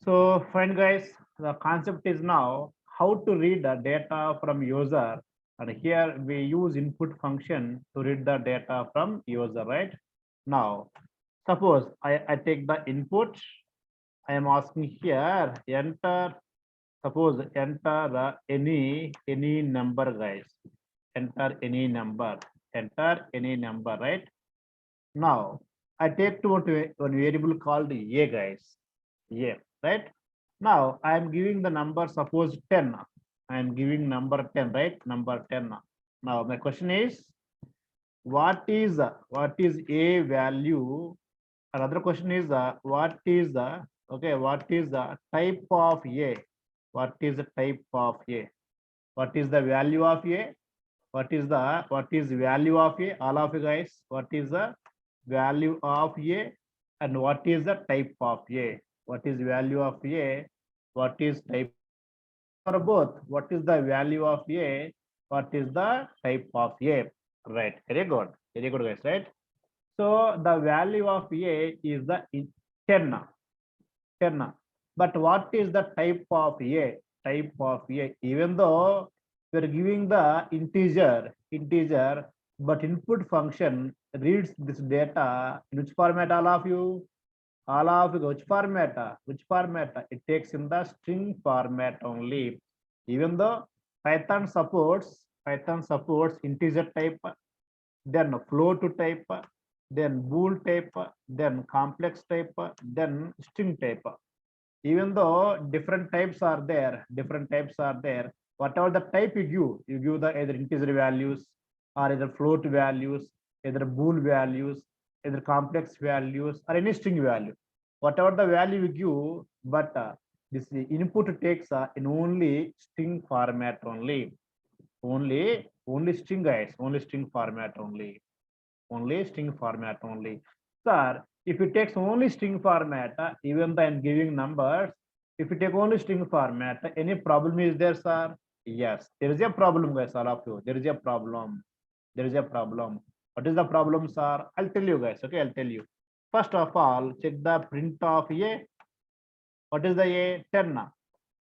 So fine guys, the concept is now how to read the data from user, and here we use input function to read the data from user, right? Now, suppose I take the input, I am asking here, enter, suppose enter any number guys, enter any number, right? Now, I take to one variable called a guys, a, right? Now, I am giving the number, suppose 10. I am giving number 10, right? Number 10. Now, my question is, what is a value? Another question is, what is the type of a? What is the type of a? What is the value of a? What is value of a? All of you guys, what is the value of a and what is the type of a? What is value of a? What is type for both? What is the value of a? What is the type of a? Right. Very good, guys. Right. So the value of a is the 10. 10. But what is the type of a? Type of a. Even though we are giving the integer, but input function reads this data in which format? All of you, which format? Which format? It takes in the string format only. Even though Python supports integer type, then float type, then bool type, then complex type, then string type. Even though different types are there, whatever the type you give the either integer values or either float values, either bool values, either complex values or any string value, whatever the value you give, but this input takes in only string format only string guys, only string format only. Sir, if it takes only string format, even though I'm giving numbers, if you take only string format, any problem is there, sir? Yes, there is a problem, guys, all of you. There is a problem. There is a problem. What is the problem, sir? I'll tell you, guys. Okay, I'll tell you. First of all, check the print of a. What is the a? 10.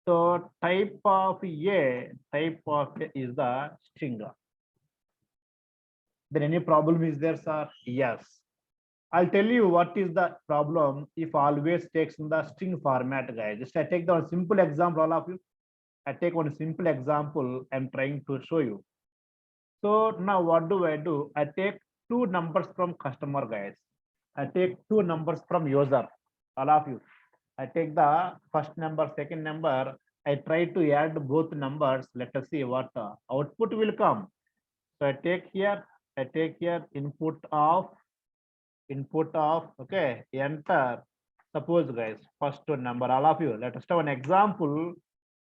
So type of a is the string. Then any problem is there, sir? Yes. I'll tell you what is the problem if always takes in the string format, guys. Just I take the one simple example, all of you. I take one simple example I'm trying to show you. So now what do? I take two numbers from customer, guys. I take two numbers from user, all of you. I take the first number, second number. I try to add both numbers. Let us see what output will come. So I take here input of okay, enter, suppose guys, first number, all of you, let us have an example.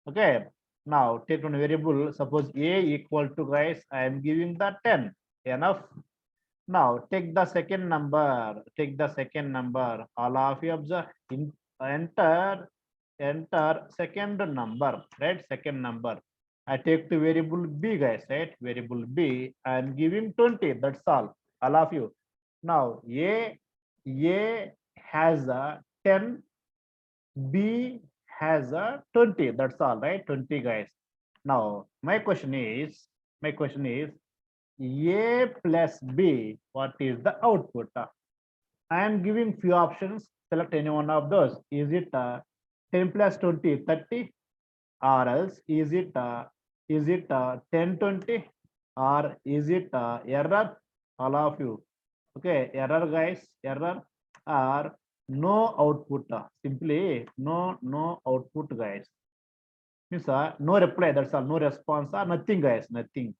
Okay, now take one variable, suppose a equal to, guys, I am giving the 10, enough. Now take the second number, all of you observe, enter second number, right? Second number, I take the variable b, guys, right? Variable b, I am giving 20, that's all of you. Now a has a 10, b has a 20, that's all, right? 20, guys. Now my question is a plus b, what is the output? I am giving few options, select any one of those. Is it 10 plus 20 30, or else is it 10 20, or is it error? All of you, okay, error, guys, error, or no output, simply no output, guys, means no reply, that's all, no response, or nothing, guys, nothing.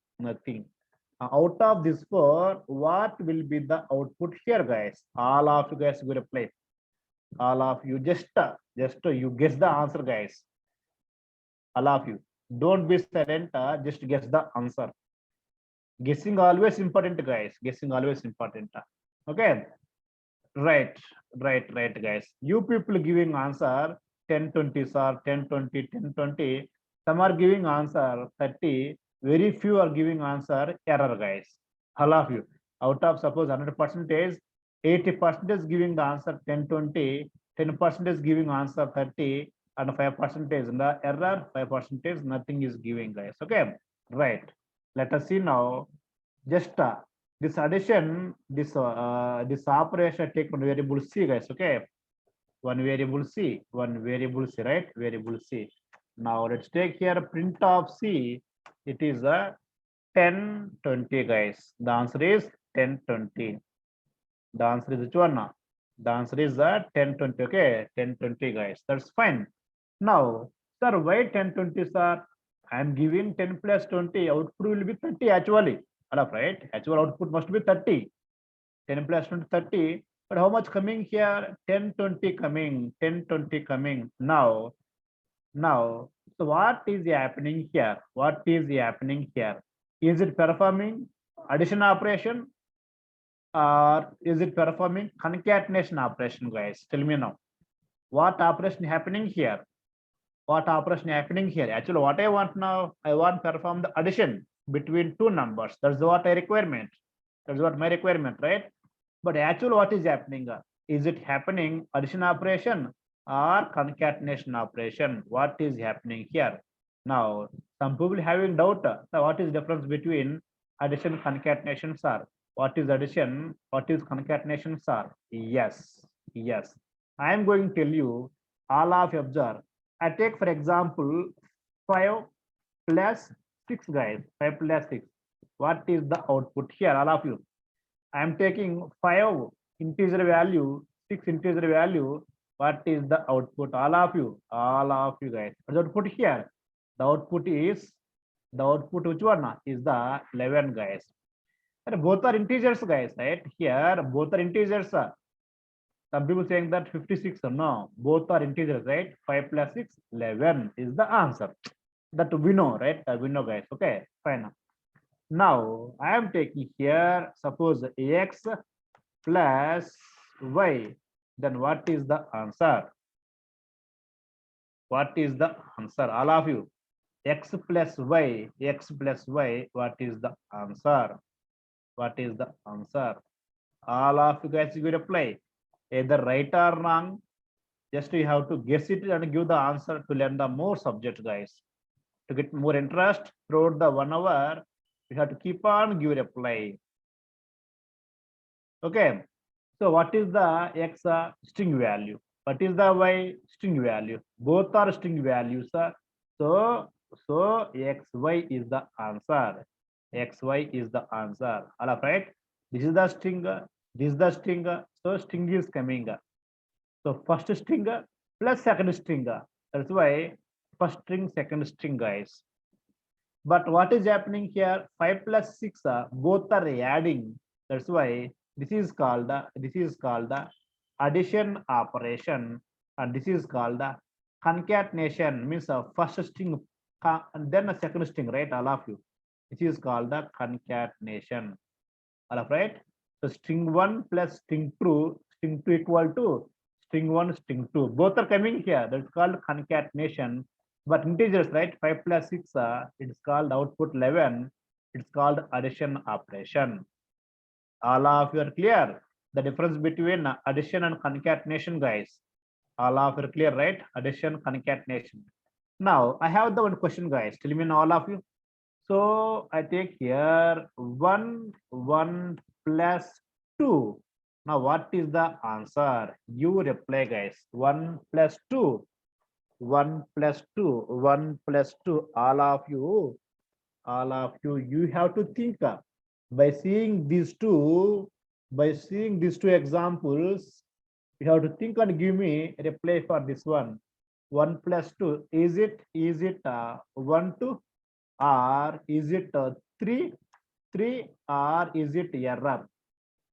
Out of this four, what will be the output here, guys? All of you guys will reply. All of you, just you guess the answer, guys. All of you, don't be silent, just guess the answer. Guessing always important, guys, guessing always important. Okay, right, guys. You people giving answer 10 20, sir, 10 20, 10 20. Some are giving answer 30. Very few are giving answer error, guys. All of you, out of suppose 100%, 80% is giving the answer 10 20, 10% is giving answer 30, and 5% is the error, 5% nothing is giving, guys. Okay, right. Let us see now. Just this addition, this operation take one variable c, guys. Okay, one variable c, right? Variable c. Now let's take here print of c. It is a 10, 20, guys. The answer is 10, 20. The answer is which one? The answer is 10, 20. Okay, 10, 20, guys. That's fine. Now, sir, why 10, 20, sir? I am giving 10 plus 20. Output will be 30 actually. Right? Actual output must be 30. 10 plus 20, 30. But how much coming here? 10, 20 coming. 10, 20 coming. Now, so what is happening here? What is happening here? Is it performing addition operation or is it performing concatenation operation, guys? Tell me now. What operation happening here? What operation happening here? Actually, what I want now, I want to perform the addition between two numbers. That's what I requirement. That's what my requirement, right? But actually, what is happening? Is it happening addition operation or concatenation operation? What is happening here? Now, some people having doubt. So what is difference between addition concatenation, sir? What is addition? What is concatenation, sir? Yes, yes. I am going to tell you. All of you observe. I take for example 5 plus 6, guys. 5 plus 6. What is the output here? All of you. I am taking 5 integer value, 6 integer value. What is the output? All of you guys. What is the output here? The output which one is the 11, guys. And both are integers, guys, right? Here both are integers. Some people saying that 56. No, both are integers, right? 5 plus 6, 11 is the answer. That we know, right? We know, guys. Okay, fine. Now I am taking here, suppose x plus y. Then what is the answer? What is the answer? All of you. X plus y. What is the answer? What is the answer? All of you guys will reply either right or wrong. Just you have to guess it and give the answer to learn the more subject, guys. To get more interest throughout the 1 hour, you have to keep on give reply. Okay. So what is the x string value? What is the y string value? Both are string values. So xy is the answer. Xy is the answer. All right. This is the string. This is the string. So string is coming. So first string plus second string. That's why first string, second string, guys. But what is happening here? 5 plus 6, both are adding. That's why this is called the addition operation, and this is called the concatenation. Means first string and then a second string, right? All of you. This is called the concatenation. All right. So string 1 plus string 2 equal to string 1, string 2. Both are coming here. That's called concatenation. But integers, right? 5 plus 6, it's called output 11. It's called addition operation. All of you are clear? The difference between addition and concatenation, guys. All of you are clear, right? Addition, concatenation. Now, I have the one question, guys. Tell me now, all of you. So I take here 1 plus 2. Now, what is the answer? You reply, guys. 1 plus 2. 1 plus 2. 1 plus 2. All of you, you have to think by seeing these two examples. You have to think and give me a reply for this one. 1 plus 2. Is it 1, 2? Or is it 3 or is it error?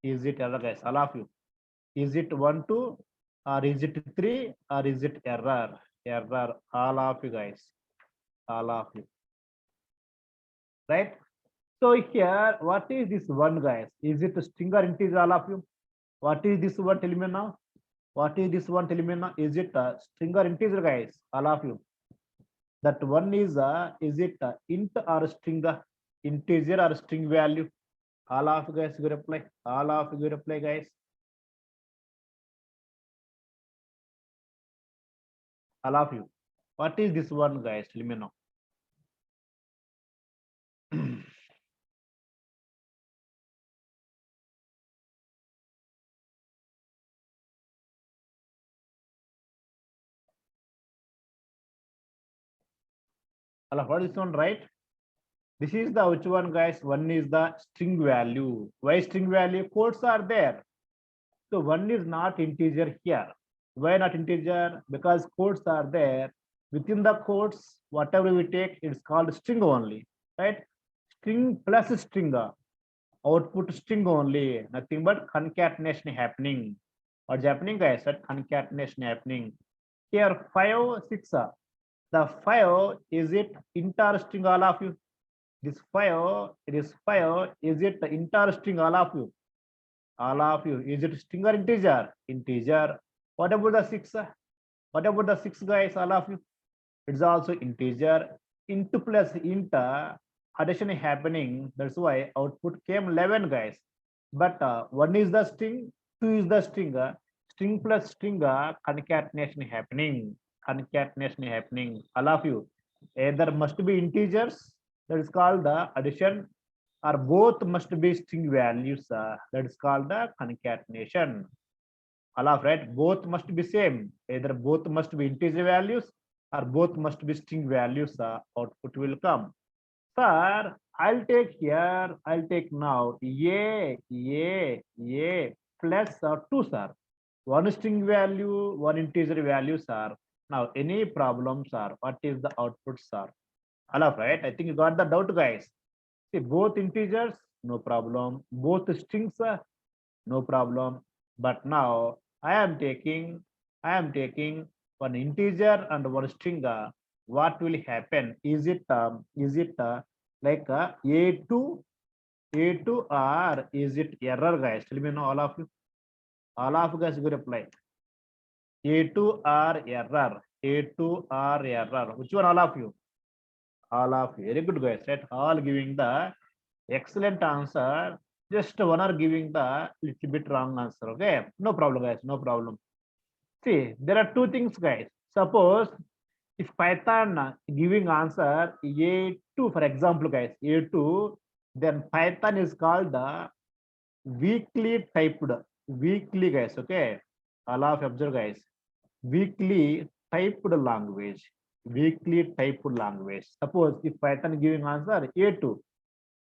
Is it error, guys? All of you. Is it 1, 2 or is it 3 or is it error? Error. All of you guys. All of you. Right? So here, what is this one, guys? Is it a string or integer? All of you. What is this one? Tell me now. What is this one? Tell me now. Is it a string or integer, guys? All of you. That one is it int or string, integer or string value? All of you guys give reply. All of you give reply, guys. All of you. What is this one, guys? Let me know. What is this one, right? This is the which one, guys? One is the string value. Why string value? Quotes are there. So one is not integer here. Why not integer? Because quotes are there. Within the quotes, whatever we take, it's called string only, right? String plus string, output string only, nothing but concatenation happening. What's happening, guys? That concatenation happening. Here, 5, 6. The 5, is it int string, all of you? This 5, it is 5. Is it int string, all of you? All of you. Is it string or integer? Integer. What about the 6? What about the 6, guys? All of you. It's also integer. Int plus int, addition happening. That's why output came 11, guys. But 1 is the string, 2 is the string. String plus string, concatenation happening. Concatenation happening. All of you. Either must be integers, that is called the addition, or both must be string values, that is called the concatenation. All of right, both must be same. Either both must be integer values or both must be string values, output will come. Sir, I'll take here, I'll take now a plus 2, sir. One string value, one integer value, sir. Now any problems, sir? What is the output, sir? All of right, I think you got the doubt, guys. See, both integers, no problem. Both strings, no problem. But now I am taking one integer and one string. What will happen? Is it like a2 or is it error, guys? Tell me now, all of you. All of you guys will reply. A2 or error. A2 or error. Which one, all of you? All of you. Very good, guys. Right? All giving the excellent answer. Just one are giving the little bit wrong answer. Okay, no problem, guys. No problem. See, there are two things, guys. Suppose if Python giving answer A2, for example, guys, A2, then Python is called the weakly typed. Weakly, guys. Okay, all of you observe, guys. Weakly typed language. Weakly typed language. Suppose if Python giving answer A2.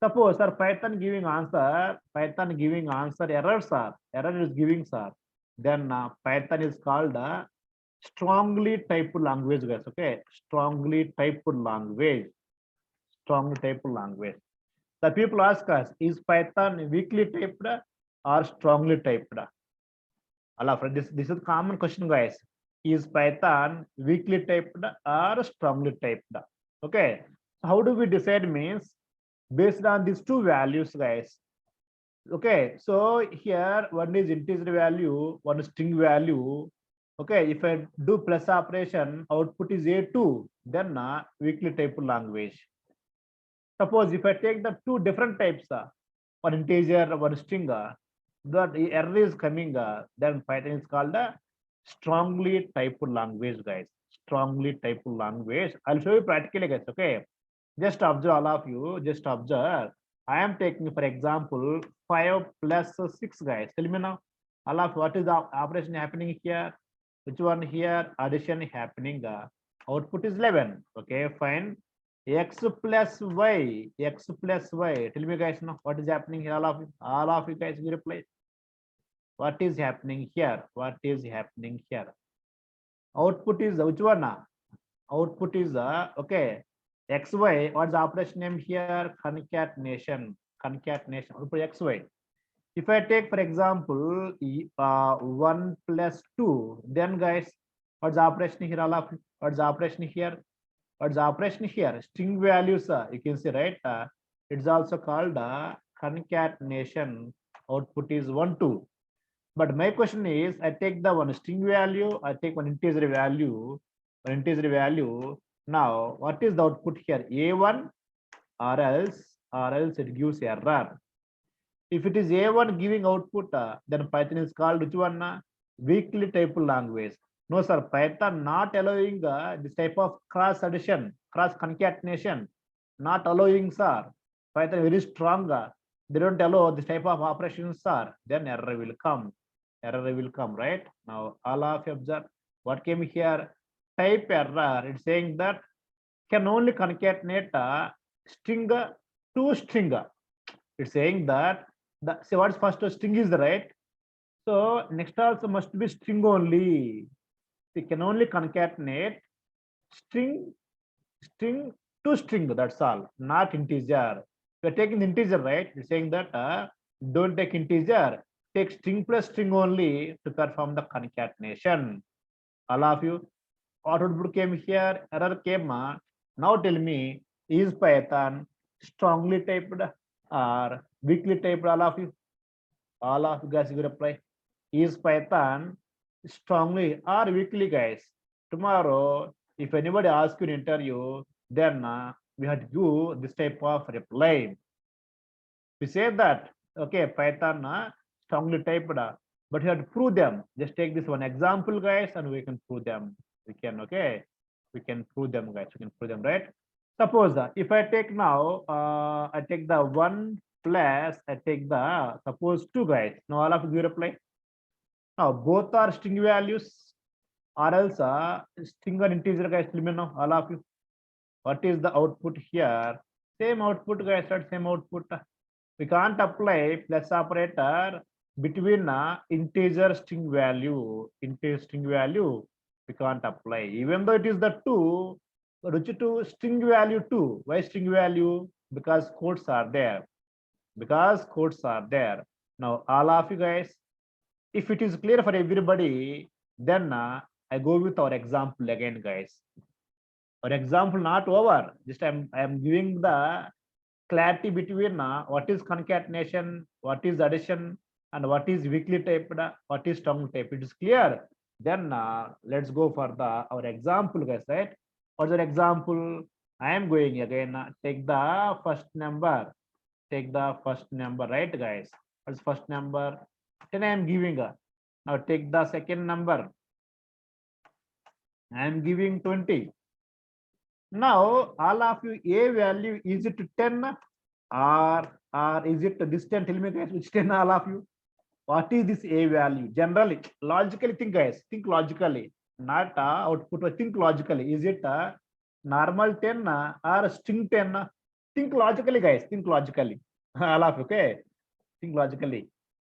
Suppose sir, Python giving answer errors, sir. Error is giving, sir. Then Python is called strongly typed language, guys. Okay, strongly typed language. Strongly typed language. The people ask us, is Python weakly typed or strongly typed? Allah, this is common question, guys. Is Python weakly typed or strongly typed? Okay. How do we decide? Means based on these two values, guys. Okay, so here one is integer value, one is string value. Okay, if I do plus operation, output is A2, then weakly typed language. Suppose if I take the two different types, one integer, one string, that error is coming, then Python is called a strongly typed language, guys. Strongly typed language. I'll show you practically, guys. Okay, just observe, all of you. Just observe. I am taking, for example, 5 plus 6, guys. Tell me now, all of what is the operation happening here? Which one here? Addition happening. Output is 11. Okay, fine. X plus y. X plus y. Tell me, guys, now what is happening here? All of you guys will reply. What is happening here? What is happening here? Output is which one? Output is okay. XY. What's the operation name here? Concatenation. Concatenation. Output XY. If I take, for example, 1 plus 2, then guys, what's the operation here? All of what's the operation here? What's the operation here? String values. You can see, right? It's also called concatenation. Output is 1, 2. But my question is, I take the one string value, I take one integer value, Now, what is the output here? A1 or else it gives error. If it is A1 giving output, then Python is called which one? Weakly typed language. No, sir. Python not allowing this type of cross addition, cross concatenation, not allowing, sir. Python very strong. They don't allow this type of operations, sir. Then error will come. Error will come, right? Now, all of you observe what came here. Type error. It's saying that can only concatenate string to string. It's saying that see what's first string is the right. So next also must be string only. We can only concatenate string to string. That's all, not integer. We're taking the integer, right? It's saying that don't take integer, take string plus string only to perform the concatenation. All of you, what output came here? Error came. Now tell me, is Python strongly typed or weakly typed? All of you guys will reply. Is Python strongly or weakly, guys? Tomorrow, if anybody asks you in interview, then we have to do this type of reply. We say that, okay, Python strongly typed, but you have to prove them. Just take this one example, guys, and we can prove them. We can, okay, we can prove them, guys. We can prove them, right? Suppose if I take now, I take the 1 plus, I take the, suppose 2, guys. Now all of you reply. Now both are string values or else string or integer, guys. Let me know, all of you. What is the output here? Same output, guys, right? Same output. We can't apply plus operator between integer string value. Integer string value, we can't apply. Even though it is the 2, which to string value 2. Why string value? Because quotes are there. Because quotes are there. Now, all of you guys, if it is clear for everybody, then I go with our example again, guys. Our example not over. Just I am giving the clarity between what is concatenation, what is addition, and what is weakly typed, what is strongly typed. It is clear. Then let's go for our example, guys. Right? For the example, I am going again. Take the first number. Take the first number, right, guys? What's first number? 10 I am giving. Now take the second number. I am giving 20. Now all of you, a value, is it 10 or is it this 10? Tell me, guys, which 10, all of you? What is this a value? Generally, logically think, guys. Think logically, not output. Think logically. Is it normal 10 or string 10? Think logically, guys. Think logically. All of you, okay? Think logically.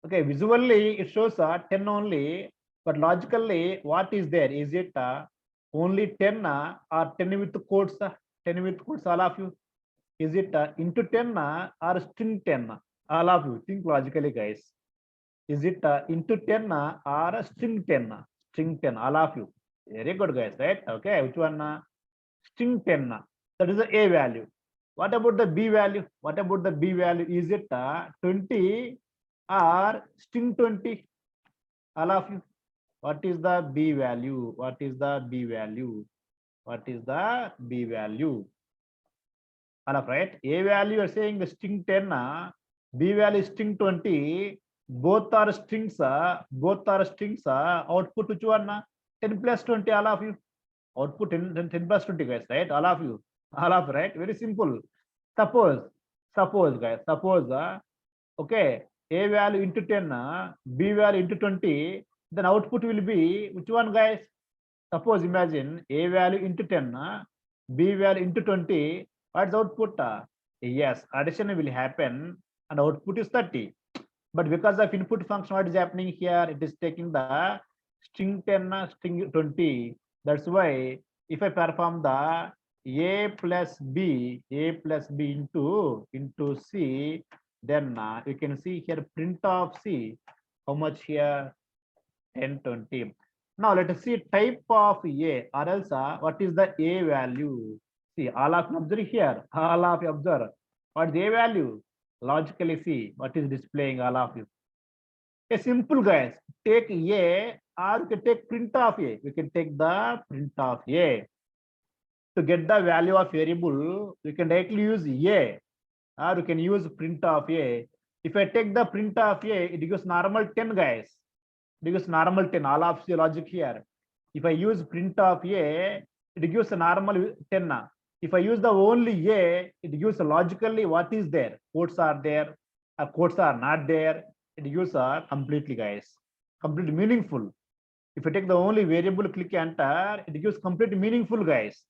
Okay, visually it shows 10 only, but logically what is there? Is it only 10 or 10 with quotes? 10 with quotes, all of you. Is it into 10 or string 10? All of you think logically, guys. Is it into 10 or string 10? String 10, all of you. Very good, guys, right? Okay, which one? String 10. That is the a value. What about the b value? What about the b value? Is it 20 or string 20? All of you. What is the b value? What is the b value? What is the b value? All of right. A value, you are saying the string 10, b value is string 20. Both are strings. Both are strings. Output which one? 10 plus 20. All of you. Output 10 plus 20, guys. Right? All of you. All of right. Very simple. Suppose, guys. Suppose, okay. A value into 10, b value into 20. Then output will be which one, guys? Suppose imagine a value into 10, b value into 20. What's the output? Yes, addition will happen and output is 30. But because of input function, what is happening here? It is taking the string 10, string 20. That's why if I perform the a plus b into c, then you can see here print of c. How much here? 10, 20. Now let us see type of a, or else what is the a value? See, all of you observe here. All of you observe. What is the a value? Logically see what is displaying, all of you. A simple, guys. Take a or you can take print of a. We can take the print of a. To get the value of variable, we can directly use a, or we can use print of a. If I take the print of a, it gives normal 10, guys. It gives normal 10. All of the logic here. If I use print of A, it gives a normal 10. If I use the only A, it gives logically what is there. Quotes are there, quotes are not there. It gives completely, guys, completely meaningful. If you take the only variable, click enter, it gives complete meaningful, guys.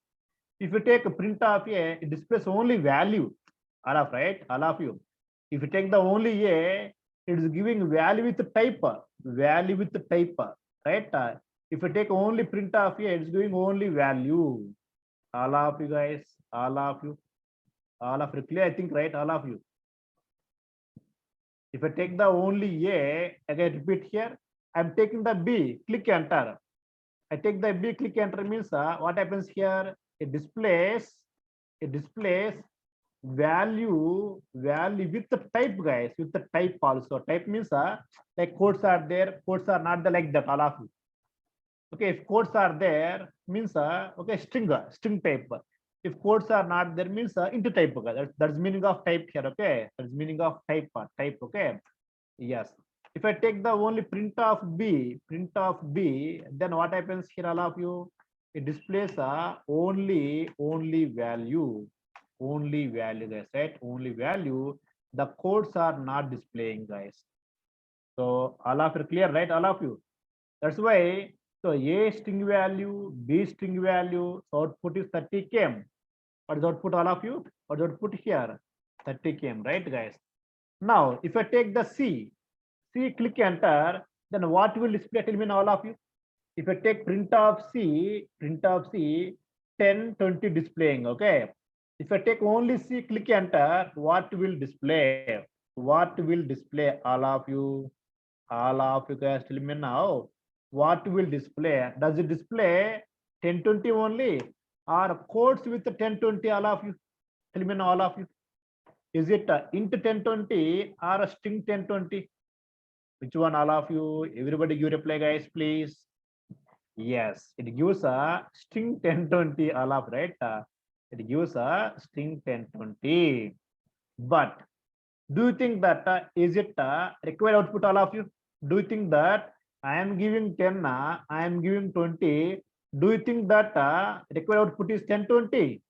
If you take a print of A, it displays only value. All of right, all of you. If you take the only A, it is giving value with type, value with type, right? If you take only print of A, it's giving only value. All of you guys, all of you, all of you clear, I think, right? All of you. If I take the only A, again repeat here, I'm taking the B, click enter. I take the B, click enter means what happens here? It displays value with the type, guys, with the type also. Type means like quotes are there, quotes are not there, like that, all of you. Okay, if quotes are there means okay, string type. If quotes are not there means into type. Okay? That's meaning of type here. Okay, that's meaning of type. Type. Okay. Yes. If I take the only print of B, then what happens here, all of you? It displays only value, guys, right? Only value. The codes are not displaying, guys. So all of you clear, right? All of you. That's why. So A string value, B string value, so output is 30 km. What is output, all of you? What is output here? 30 km, right, guys? Now, if I take the C, click enter, then what will display? Tell me, all of you. If I take print of C, 10, 20 displaying. Okay. If I take only C, click enter, what will display? What will display, all of you? All of you guys, tell me now. What will display? Does it display 1020 only, or codes with 1020? All of you, tell me now, all of you. Is it int 1020 or a string 1020? Which one, all of you? Everybody give reply, guys, please. Yes, it gives a string 1020, all of right. It gives a string 1020. But do you think that is it required output, all of you? Do you think that I am giving 10, I am giving 20? Do you think that required output is 1020?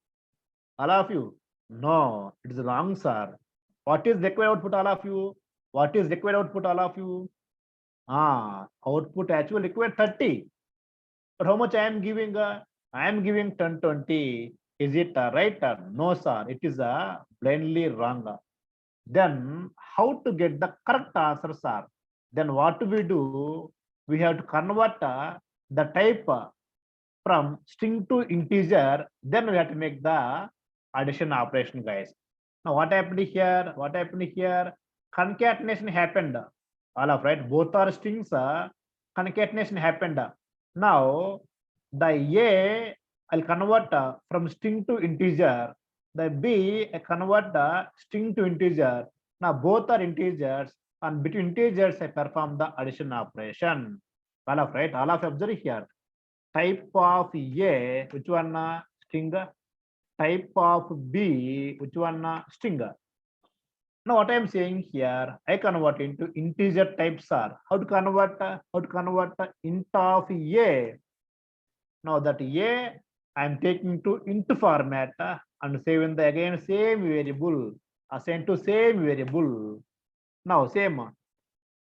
All of you? No, it is wrong, sir. What is required output, all of you? What is required output, all of you? Output actually required 30. But how much I am giving? I am giving 1020. Is it right? No, sir. It is blindly wrong. Then how to get the correct answer, sir? Then what do? We have to convert the type from string to integer. Then we have to make the addition operation, guys. Now what happened here? What happened here? Concatenation happened. All of right. Both are strings. Concatenation happened. Now the A I'll convert from string to integer. The B I convert the string to integer. Now both are integers, and between integers I perform the addition operation. All of right. All of observe here. Type of A, which one? String. Type of B, which one? String. Now what I am saying here, I convert into integer types are. How to convert? Int of A. Now that A I am taking to int format and saving the again same variable, assigned to same variable. Now same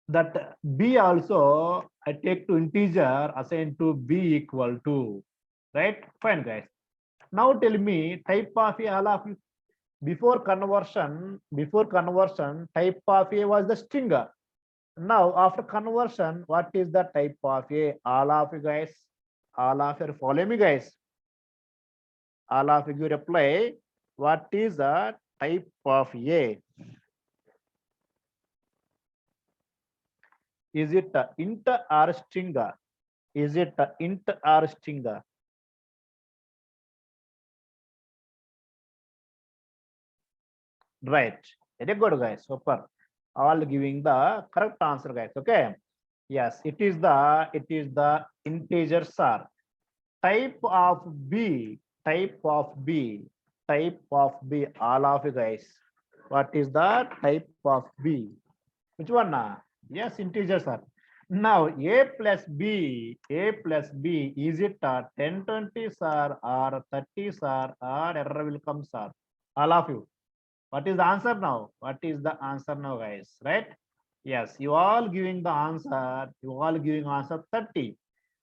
that B also I take to integer, assigned to B equal to, right? Fine, guys. Now tell me type of A, all of you. Before conversion, type of A was the string. Now after conversion, what is the type of A? All of you guys, all of you follow me, guys. All of you reply. What is the type of A? Is it int or string? Is it int or string? Right. Very good, guys. Super. All giving the correct answer, guys. Okay. Yes, it is the integer, sir. Type of B. All of you guys. What is the type of B? Which one? Yes, integer, sir. Now a plus b, is it 10 20 sir or 30 sir or error will come sir? All of you. What is the answer now? What is the answer now, guys? Right? Yes, you all giving the answer. You all giving answer 30.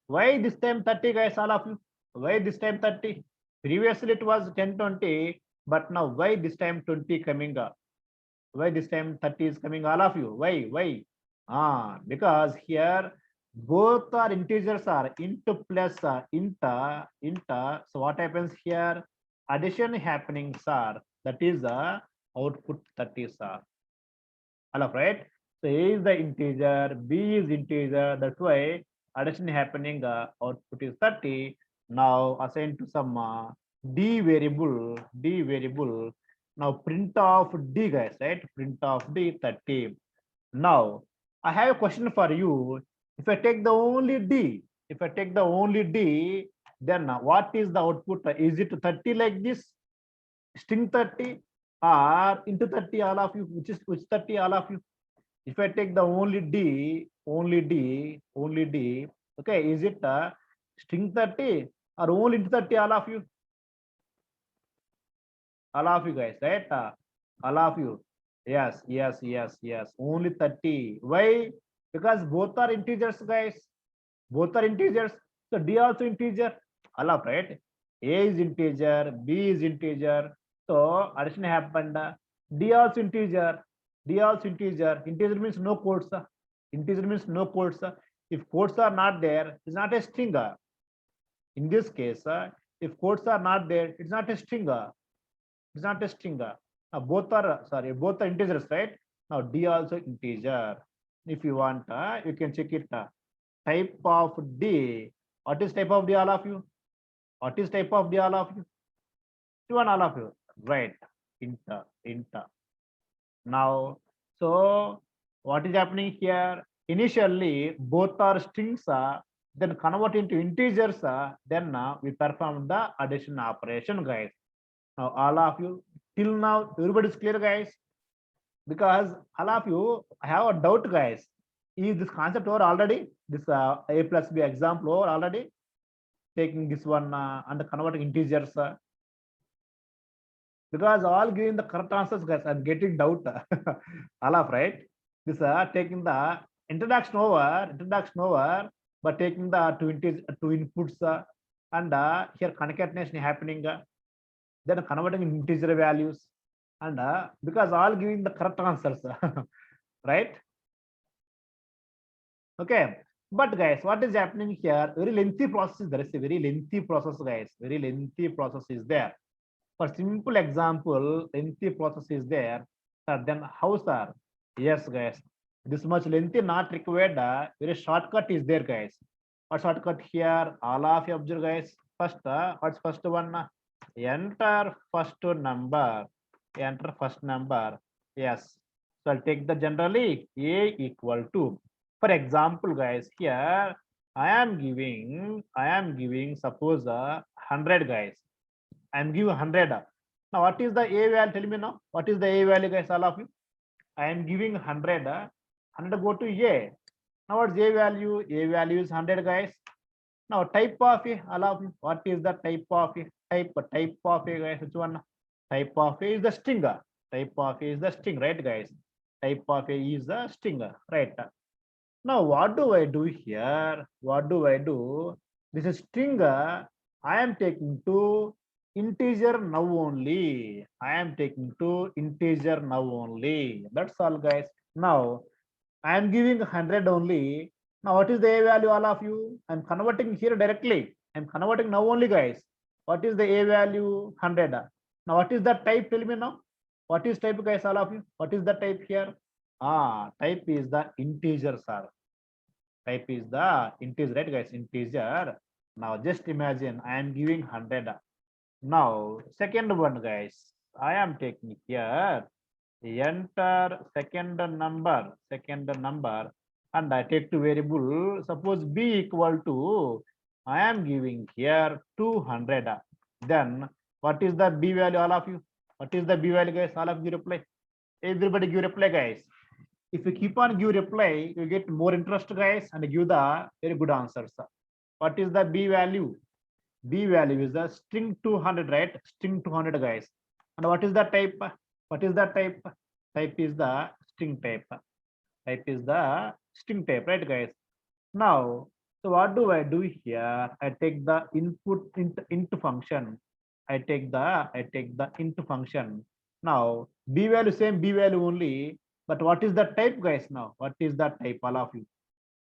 Why this time 30, guys? All of you. Why this time 30? Previously it was 10 20, but now why this time 20 coming up? Why this time 30 is coming? All of you. Why? Why? Because here both are integers are int plus int. So what happens here? Addition happening, sir. That is the output 30, sir. All of right. So A is the integer, B is integer. That's why addition happening. Output is 30. Now assigned to some D variable. Now print of D, guys. Right? Print of D 30. Now I have a question for you. If I take the only D, then what is the output? Is it 30 like this? String 30 or into 30 all of you, which 30 all of you? If I take the only D, okay, is it string 30 or only into 30 all of you? All of you guys, right? All of you. Yes, only 30. Why? Because both are integers, guys. Both are integers. So D also integer. All of right. A is integer, B is integer. So addition happened. D also integer. Integer means no quotes. Integer means no quotes. If quotes are not there, it's not a string. In this case, if quotes are not there, it's not a string. It's not a string. Both are both are integers, right? Now D also integer. If you want, you can check it. Type of D. What is type of D, all of you? What is type of D, all of you? One, all of you. Right. Int. Now, so what is happening here? Initially, both are strings, then convert into integers, then we perform the addition operation, guys. Now, all of you, till now, everybody is clear, guys? Because all of you, I have a doubt, guys. Is this concept over already? This A plus B example over already? Taking this one and converting integers. Because all giving the correct answers, guys, I'm getting doubt. All of right. This taking the introduction over, but taking the two inputs and here concatenation happening, then converting integer values, and because all giving the correct answers, right? Okay. But guys, what is happening here? Very lengthy process. There is a very lengthy process, guys. Very lengthy process is there. For simple example, lengthy process is there. Then how, sir? Yes, guys. This much lengthy not required. Very shortcut is there, guys. What shortcut here? All of you observe, guys. First, what's first one? Enter first number. Enter first number. Yes. So I'll take the generally A equal to. For example, guys, here I am giving suppose 100, guys. I'm giving 100. Now, what is the A value? Tell me now. What is the A value, guys? All of you. I am giving 100. 100 go to A. Now, what's A value? A value is 100, guys. Now, type of A. All of you. What is the type of A? Type of A, guys. Which one? Type of A is the string. Type of A is the string, right, guys? Type of A is the string, right? Now, what do I do here? What do I do? This is string. I am taking to integer now only. I am taking to integer now only. That's all, guys. Now, I am giving 100 only. Now, what is the A value, all of you? I'm converting here directly. I'm converting now only, guys. What is the A value? 100. Now, what is the type? Tell me now. What is type, guys, all of you? What is the type here? Type is the integer, sir. Type is the integer, right, guys? Integer. Now, just imagine I am giving 100. Now, second one, guys, I am taking here, enter second number, and I take two variable. Suppose B equal to, I am giving here 200. Then, what is the B value, all of you? What is the B value, guys? All of you reply. Everybody give reply, guys. If you keep on give reply, you get more interest, guys, and give the very good answers. What is the B value? B value is the string 200, right? String 200, guys. And what is the type? What is the type? Type is the string type. Type is the string type, right, guys? Now, so what do I do here? I take the input into function. I take the into function. Now, B value same B value only. But what is the type, guys? Now, what is the type? All of you.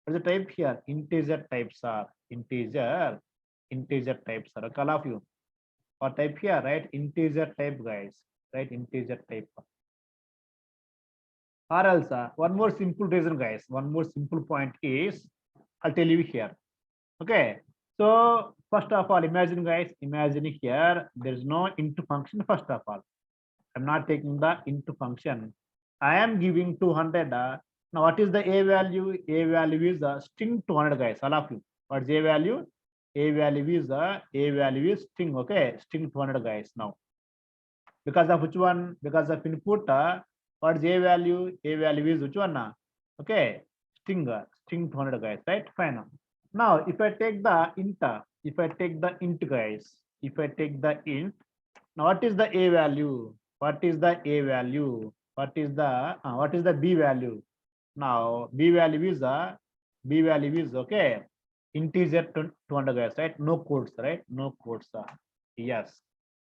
What is the type here? Integer types are integer types are. Okay, all of you. What type here, right? Integer type, guys. Right? Integer type. Or else, one more simple reason, guys. One more simple point is, I'll tell you here. Okay. So first of all, imagine, guys, imagine here, there is no into function. First of all, I'm not taking the into function. I am giving 200. Now, what is the A value? A value is a string 200, guys. All of you. What's A value? A value is string. Okay, string 200, guys. Now, because of which one? Because of input. What's A value? A value is which one? Okay, string 200, guys. Right? Fine. Now, if I take the int, guys, if I take the int, now what is the A value? What is the A value? What is the B value? Now, B value is okay. Integer 200, guys, right? No quotes, right? No quotes. Yes,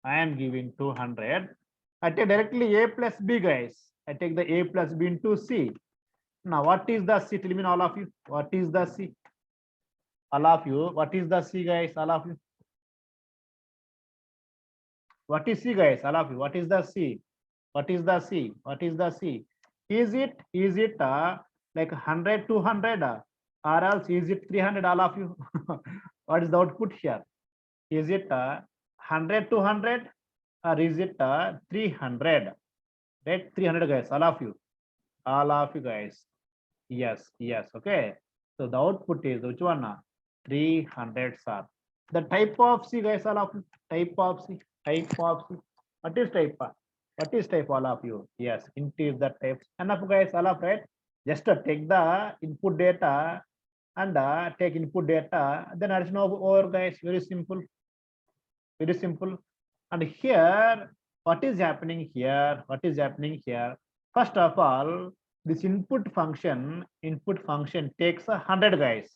I am giving 200. I take directly A plus B, guys. I take the A plus B into C. Now, what is the C? Tell me, all of you. What is the C? All of you. What is the C, guys? All of you. What is C, guys? All of you. What is the C? What is the C? What is the C? Is it like 100, 200, or else is it 300? All of you. What is the output here? Is it 100, 200, or is it 300? Right? 300, guys. All of you. All of you, guys. Yes, yes. Okay. So the output is which one? 300, sir. The type of C, guys. All of you. Type of C. Type of C. What is type? What is type, all of you? Yes, int is the type. Enough, guys. All of right. Just take the input data and take input data. Then addition over, guys. Very simple. Very simple. And here, what is happening here? What is happening here? First of all, this input function takes 100, guys,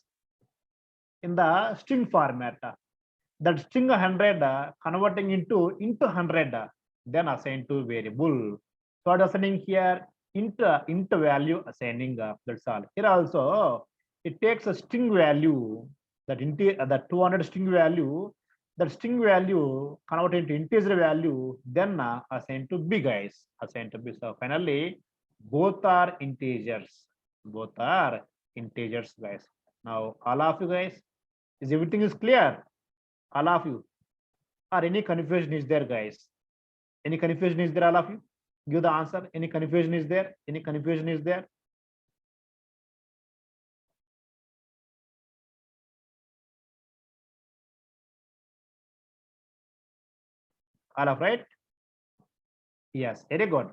in the string format. That string 100 converting into 100, then assigned to variable. So what assigning here? Int value assigning. That's all. Here also, it takes a string value, that 200 string value. That string value converted into integer value, then assigned to B, guys. Assigned to B. So finally, both are integers. Both are integers, guys. Now, all of you, guys, is everything is clear? All of you. Or any confusion is there, guys? Any confusion is there, all of you? Give the answer. Any confusion is there? Any confusion is there? All of right? Yes, very good.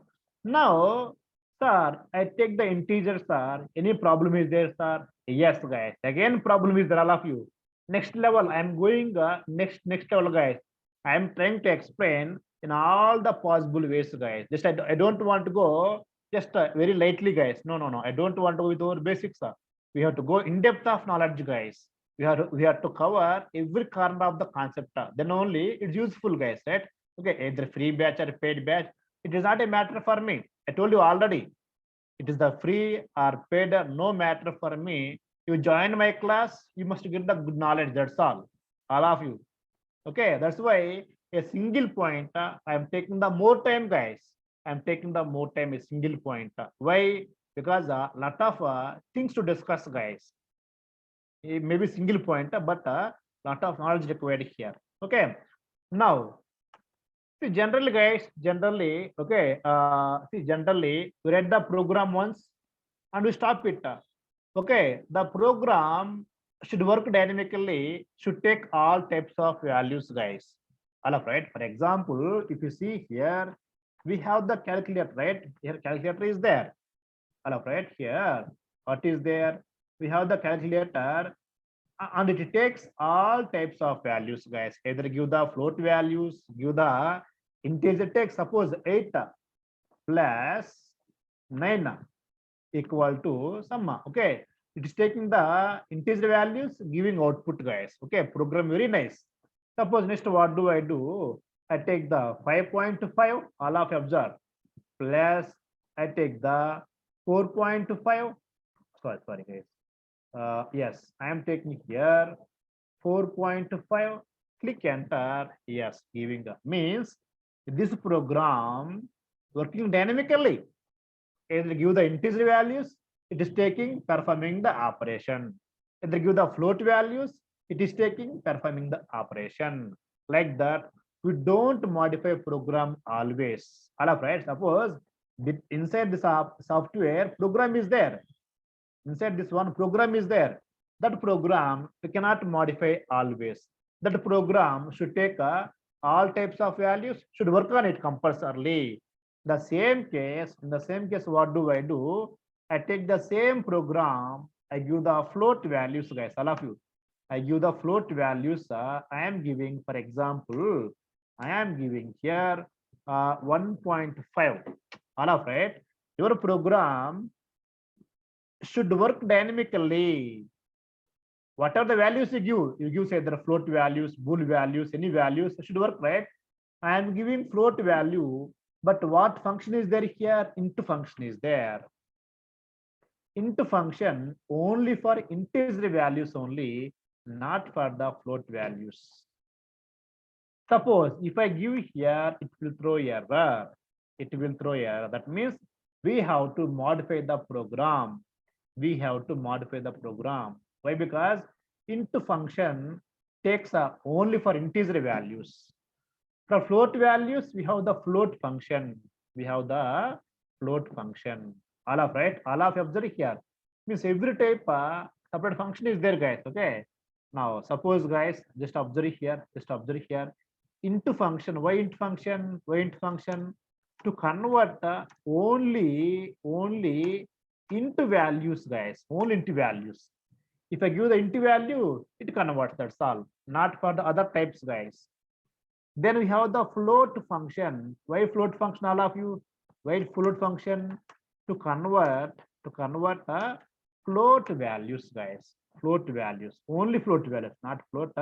Now, sir, I take the integer, sir. Any problem is there, sir? Yes, guys. Again, problem is there, all of you. Next level, I am going next level, guys. I am trying to explain in all the possible ways, guys. Just I don't want to go just very lightly, guys. No. I don't want to go with our basics, sir. We have to go in depth of knowledge, guys. We have to cover every corner of the concept. Then only it's useful, guys, right? Okay, either free batch or paid batch. It is not a matter for me. I told you already. It is the free or paid, no matter for me. You join my class, you must get the good knowledge. That's all of you. Okay, that's why a single point, I am taking the more time, guys. I'm taking the more time, a single point. Why? Because a lot of things to discuss, guys. It may be single point, but a lot of knowledge required here. Okay, now see, generally, guys, okay, generally, we read the program once and we stop it. Okay, the program should work dynamically, should take all types of values, guys. All of right. For example, if you see here, we have the calculator, right? Here, calculator is there. Right here, what is there? We have the calculator, and it takes all types of values, guys. Either give the float values, give the integer text. Suppose 8 plus 9 equal to some. Okay, it is taking the integer values, giving output, guys. Okay, program very nice. Suppose next what do? I take the 5.5, all of observe, plus I take the 4.5. Sorry, guys. Yes, I am taking here 4.5. Click enter. Yes, giving the means this program working dynamically. Either give the integer values, it is taking performing the operation. Either give the float values, it is taking performing the operation. Like that, we don't modify program always. All right. Suppose inside the software program is there. Inside this one program is there. That program we cannot modify always. That program should take all types of values, should work on it compulsorily. In the same case, what do? I take the same program, I give the float values, guys, all of you. I give the float values. I am giving, for example, I am giving here 1.5. All of right. Your program should work dynamically. What are the values you give say the float values, bool values, any values should work, right? I am giving float value, but what function is there here? Int function is there. Int function only for integer values only, not for the float values. Suppose if I give here, it will throw error. It will throw error. That means we have to modify the program. We have to modify the program. Why? Because int function takes only for integer values. For float values, we have the float function. We have the float function. All of right. All of observe here. Means every type separate function is there, guys. Okay. Now suppose, guys, just observe here. Just observe here. Int function. Why int function? Why int function? To convert only into values, guys. Only into values. If I give the int value, it converts. That's all. Not for the other types, guys. Then we have the float function. Why float function, all of you? Why float function? To convert float values, guys. Float values. Only float values, not float.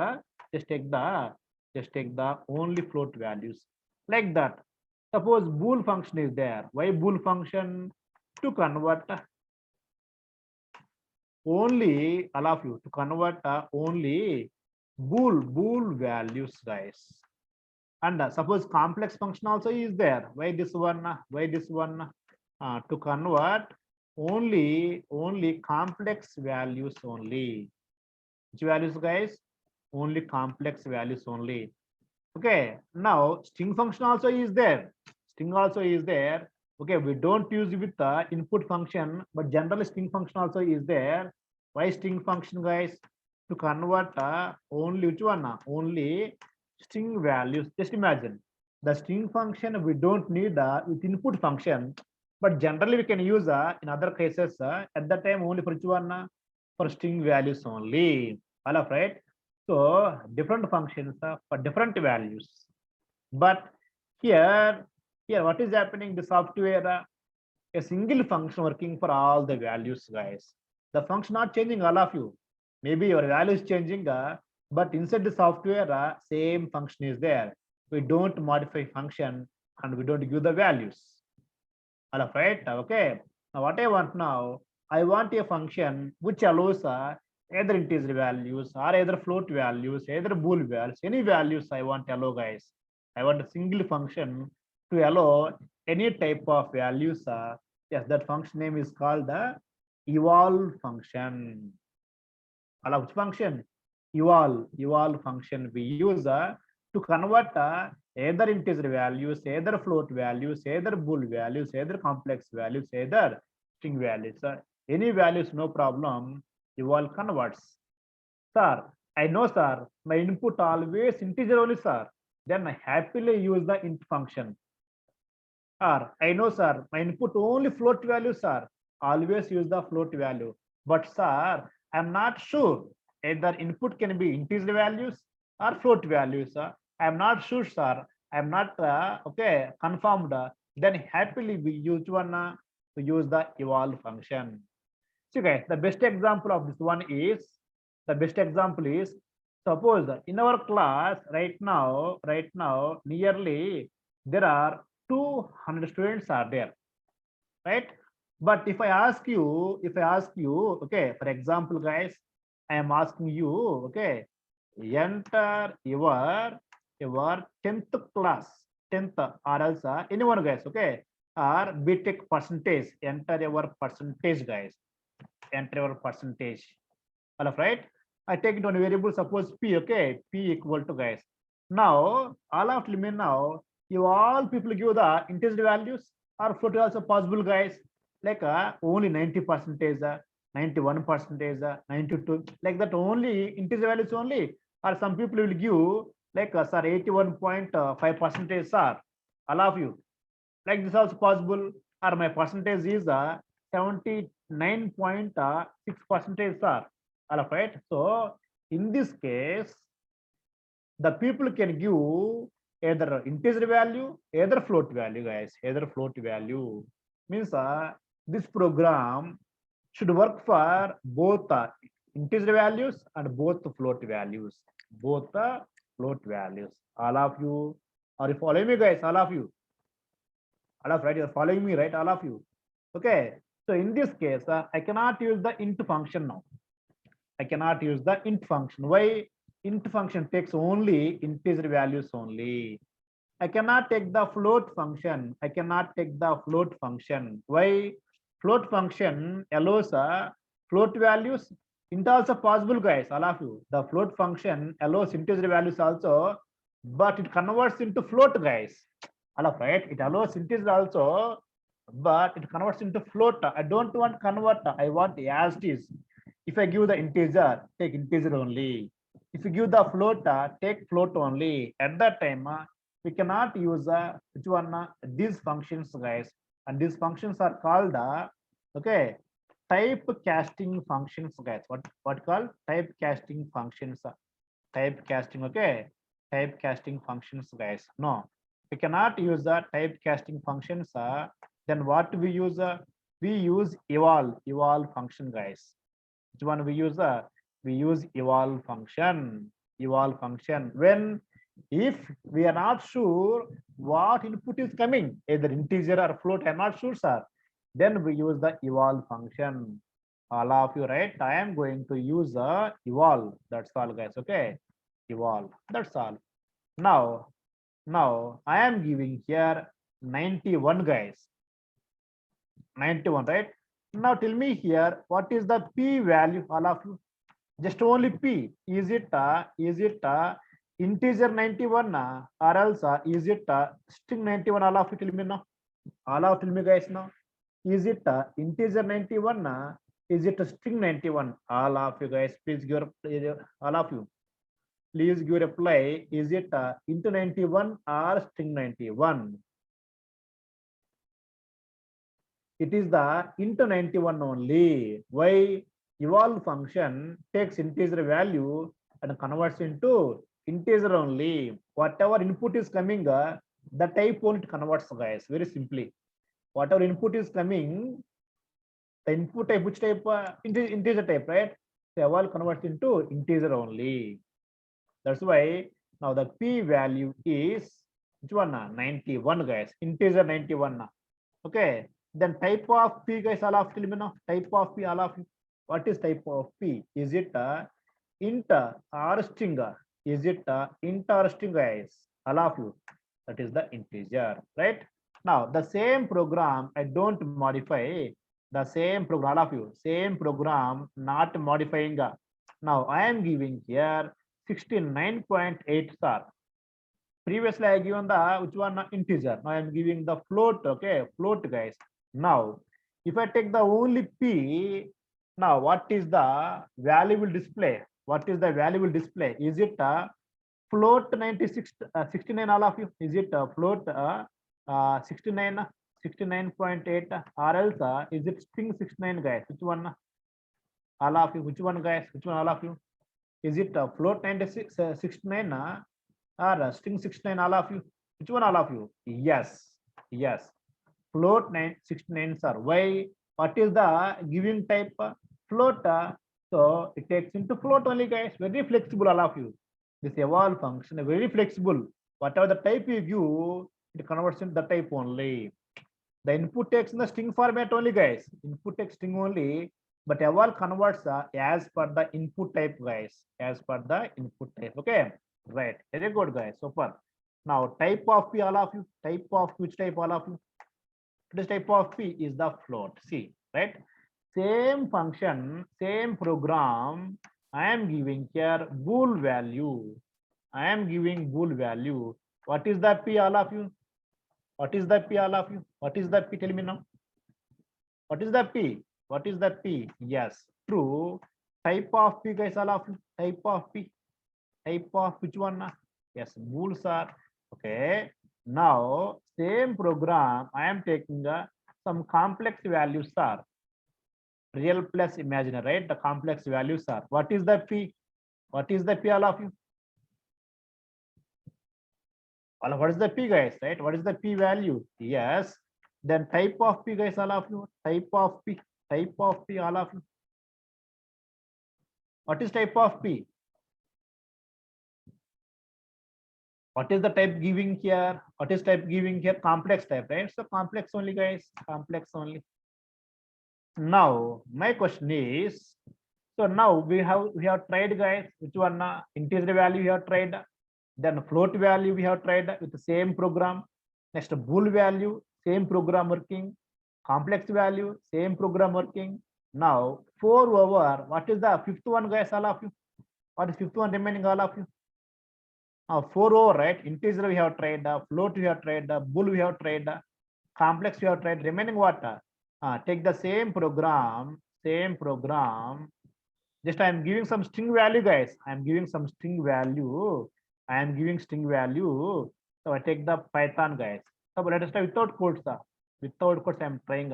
Just take the only float values. Like that. Suppose bool function is there. Why bool function? To convert only, all of you, to convert only bool values, guys. And suppose complex function also is there. Why this one? Why this one? To convert only complex values only. Which values, guys? Only complex values only. Okay. Now string function also is there. String also is there. Okay, we don't use with the input function, but generally string function also is there. Why string function, guys? To convert only which one? Only string values. Just imagine the string function we don't need with input function, but generally we can use in other cases at that time only for which one? For string values only. All of right. So different functions for different values. But here what is happening? The software a single function working for all the values, guys. The function not changing, all of you. Maybe your value is changing, but inside the software, same function is there. We don't modify function and we don't give the values. All of right. Okay. Now what I want now, I want a function which allows either integer values or either float values, either bool values, any values I want to allow, guys. I want a single function to allow any type of values. Yes, that function name is called the eval function. Allow which function? Eval function we use to convert either integer values, either float values, either bool values, either complex values, either string values. Any values, no problem. Eval converts. Sir, I know, sir, my input always integer only, sir. Then I happily use the int function. Or I know, sir, my input only float value, sir. always use the float value. But sir, I'm not sure either input can be integer values or float values. I'm not sure, sir. I'm not okay confirmed. Then happily we use one to use the eval function. So guys, the best example of this one is the best example is suppose in our class right now nearly there are 200 students are there, right? But if I ask you, okay, for example, guys, I am asking you, okay, enter your 10th class, 10th or else anyone guys, okay, or BTech percentage, enter your percentage, guys, enter your percentage. All of right. I take it on a variable, suppose P, okay, P equal to guys. Now, all of me now, you all people give the integer values or float also possible, guys. Like only 90 percentage, 91 percentage, 92, like that only integer values only. Or some people will give like sir 81.5 percentage, sir. All of you. Like this also possible. Or my percentage is 79.6 percentage, sir. All of right. So in this case, the people can give either integer value, either float value, guys, either float value. Means this program should work for both integer values and both float values. Both float values. All of you, are you following me, guys? All of you. All of right, you're following me, right? All of you. Okay. So in this case, I cannot use the int function now. I cannot use the int function. Why? Int function takes only integer values only. I cannot take the float function. I cannot take the float function. Why? Float function allows float values. Int also possible, guys, all of you. The float function allows integer values also, but it converts into float, guys. All of right. It allows integer also, but it converts into float. I don't want convert. I want as it is. If I give the integer, take integer only. If you give the float, take float only. At that time, we cannot use which one these functions, guys. And these functions are called okay, type casting functions, guys. What called type casting functions? Type casting, okay, type casting functions, guys. No, we cannot use the type casting functions. Then what we use? We use eval function, guys. Which one we use? We use eval function. Eval function when if we are not sure what input is coming, either integer or float, I'm not sure, sir. Then we use the eval function. All of you, right? I am going to use eval. That's all, guys. Okay, eval. That's all. Now I am giving here 91, guys. 91, right? Now tell me here, what is the p value, all of you? Just only p. Is it integer 91 or else is it string 91? All of you tell me now. All of you tell me, guys, now. Is it integer 91? Is it a string 91? All of you guys, please give all of you. Please give reply. Is it into 91 or string 91? It is the into 91 only. Why? Eval function takes integer value and converts into integer only. Whatever input is coming, the type only it converts, guys. Very simply. Whatever input is coming, the input type, which type? Integer type, right? So eval converts into integer only. That's why now the p value is which one? 91, guys. Integer 91. Okay. Then type of p, guys, all of you know. Type of p, all of you. What is type of p? Is it int or string? Is it int or string, guys? All of you. That is the integer, right? Now the same program, I don't modify the same program, all of you. Same program, not modifying. Now I am giving here 69.8 star. Previously I given the which one integer. Now I am giving the float. Okay, float, guys. Now if I take the only p, now what is the valuable display? What is the valuable display? Is it float 96 69, all of you? Is it float 69? 69.8 or else is it string 69 guys? Which one? All of you. Which one guys? Which one all of you? Is it float 96 69 or string 69 all of you? Which one all of you? Yes. Yes. Float 969 sir. Why? What is the giving type? Float. So it takes into float only guys. Very flexible all of you. This eval function very flexible. Whatever the type you give, it converts into the type only. The input takes in the string format only guys. Input takes string only, but eval converts as per the input type guys. As per the input type. Okay. Right. Very good guys. Super. Now type of P all of you. Type of which type all of you? This type of P is the float. See, right? Same function, same program. I am giving here bool value. I am giving bool value. What is the P all of you? What is the P all of you? What is the P? Tell me now. What is the P? What is the P? Yes, true. Type of P guys all of you. Type of P. Type of which one? Yes, bools are okay. Now same program I am taking some complex values are real plus imaginary, right? The complex values are what is the P? What is the P all of you? What is the P guys, right? What is the P value? Yes. Then type of P guys all of you. Type of P. Type of P all of you. What is type of P? What is the type giving here? What is type giving here? Complex type, right? So complex only guys, complex only. Now my question is, so now we have tried guys, which one? Integer value we have tried, then float value we have tried with the same program. Next bool value, same program working. Complex value, same program working. Now 4 over, what is the fifth one guys all of you? What is fifth one remaining all of you? 4 over, right? Integer we have tried, float we have tried, bool we have tried, complex we have tried. Remaining what? Take the same program. Just I am giving some string value, guys. I am giving some string value. I am giving string value. So I take the Python, guys. So let us try without quotes. Without quotes, I am trying.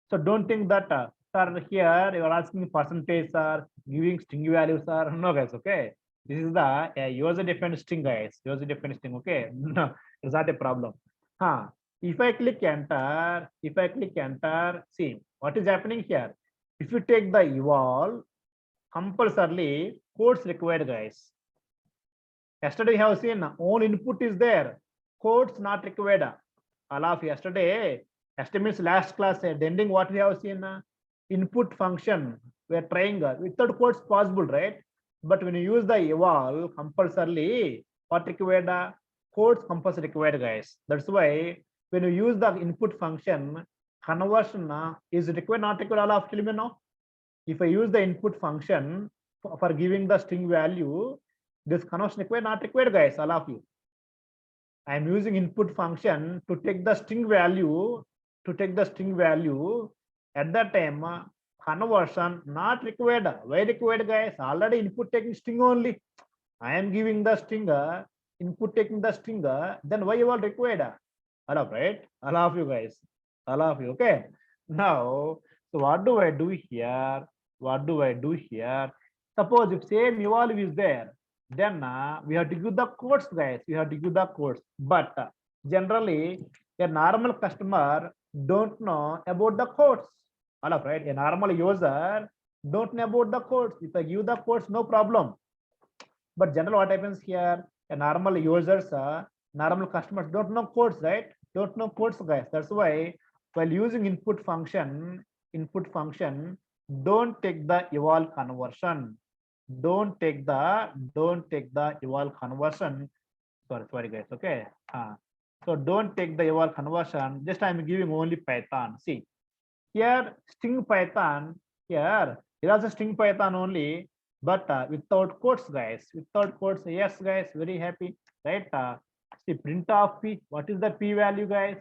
So don't think that, sir, here you are asking percentage, sir, giving string values, sir. No, guys. Okay. This is the user defined string, guys. User defined string. Okay. No, it's not a problem. If I click enter, see what is happening here. If you take the eval, compulsorily quotes required, guys. Yesterday we have seen own input is there, quotes not required. All of yesterday means last class, the ending what we have seen, input function we are trying without quotes possible, right? But when you use the eval, compulsorily what required, quotes compulsory required, guys. That's why when you use the input function, conversion is required, not required, all of tell me now. If I use the input function for giving the string value, this conversion required, not required, guys, all of you. I am using input function to take the string value, at that time conversion not required. Why required, guys? Already input taking string only. I am giving the string, input taking the string, then why you all required? All of right? All of you guys. All of you, okay? Now, so what do I do here? Suppose if same eval is there, then we have to give the quotes, guys. We have to give the quotes. But generally, a normal customer don't know about the quotes. All of right? A normal user don't know about the quotes. If I give the quotes, no problem. But generally, what happens here? A normal users, normal customers don't know quotes, right? Don't know quotes, guys. That's why while using input function, don't take the eval conversion. Don't take the eval conversion. Sorry, guys. Okay. So don't take the eval conversion. Just I'm giving only Python. See here, string Python. Here is a string Python only, but without quotes, guys. Without quotes. Yes, guys. Very happy, right? See print of P. What is the P value, guys?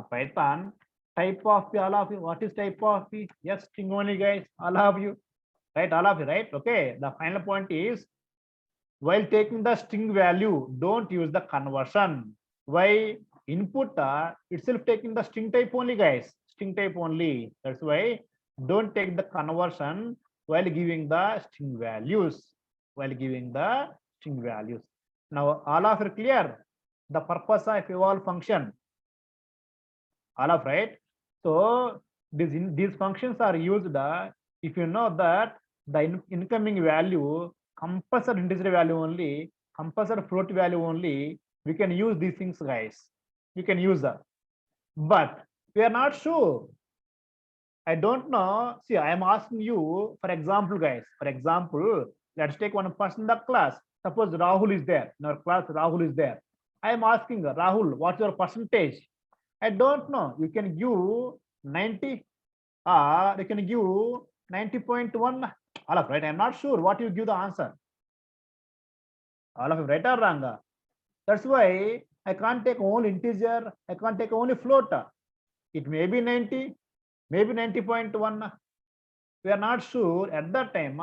Python. Type of P, all of you. What is type of P? Yes, string only, guys. All of you, right? All of you, right? Okay. The final point is, while taking the string value, don't use the conversion. Why? input itself taking the string type only, guys. String type only. That's why don't take the conversion while giving the string values. While giving the string values. Now all of you clear the purpose of eval function. All of right. So these functions are used if you know that the incoming value compulsory integer value only, compulsory float value only, we can use these things, guys. We can use that, but we are not sure. I don't know. See, I am asking you, for example, guys. For example, let's take one person in the class. Suppose Rahul is there. In our class, Rahul is there. I am asking Rahul, what's your percentage? I don't know. You can give 90, or you can give 90.1. All of right. I'm not sure what you give the answer. All of you right or wrong? That's why I can't take only integer. I can't take only float. It may be 90, maybe 90.1. We are not sure at that time.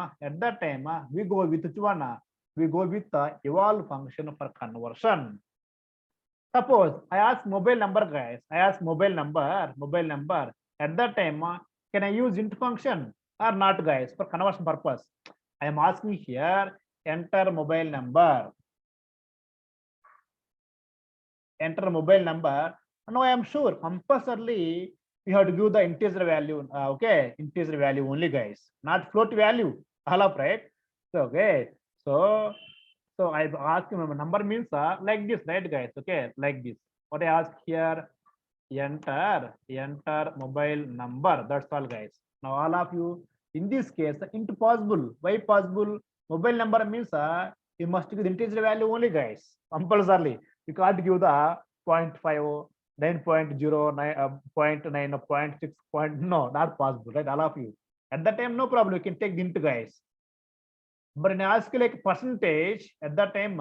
We go with which one? We go with the eval function for conversion. Suppose I ask mobile number, guys. I ask mobile number. At that time, can I use int function or not, guys, for conversion purpose? I am asking here, enter mobile number. Enter mobile number. Now I am sure compulsorily you have to give the integer value. Okay, integer value only, guys, not float value. All up, right? So okay, so I ask him number means like this, right, guys? Okay, like this. What I ask here, enter mobile number. That's all, guys. Now all of you in this case, int possible. Why possible? Mobile number means you must give the integer value only, guys. Compulsorily. You can't give the 0.5, 9.09, 0.9, 0.6, no, not possible, right? All of you. At that time, no problem. You can take the int, guys. But in ask like percentage, at that time,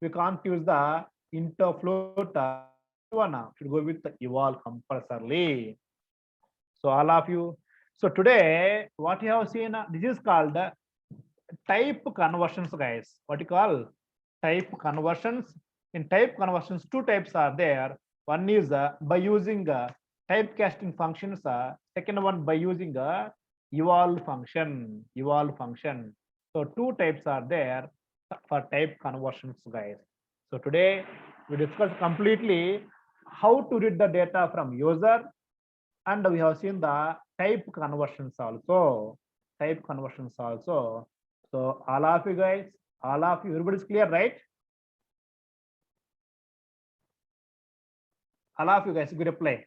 we can't use the int or float. Should go with the eval compulsorily. So all of you. So today, what you have seen, this is called type conversions, guys. What you call type conversions? In type conversions, two types are there. One is by using typecasting functions. Second one by using eval function. So two types are there for type conversions, guys. So today we discuss completely how to read the data from user, and we have seen the type conversions also. So all of you guys, everybody's clear, right? All of you guys, good reply.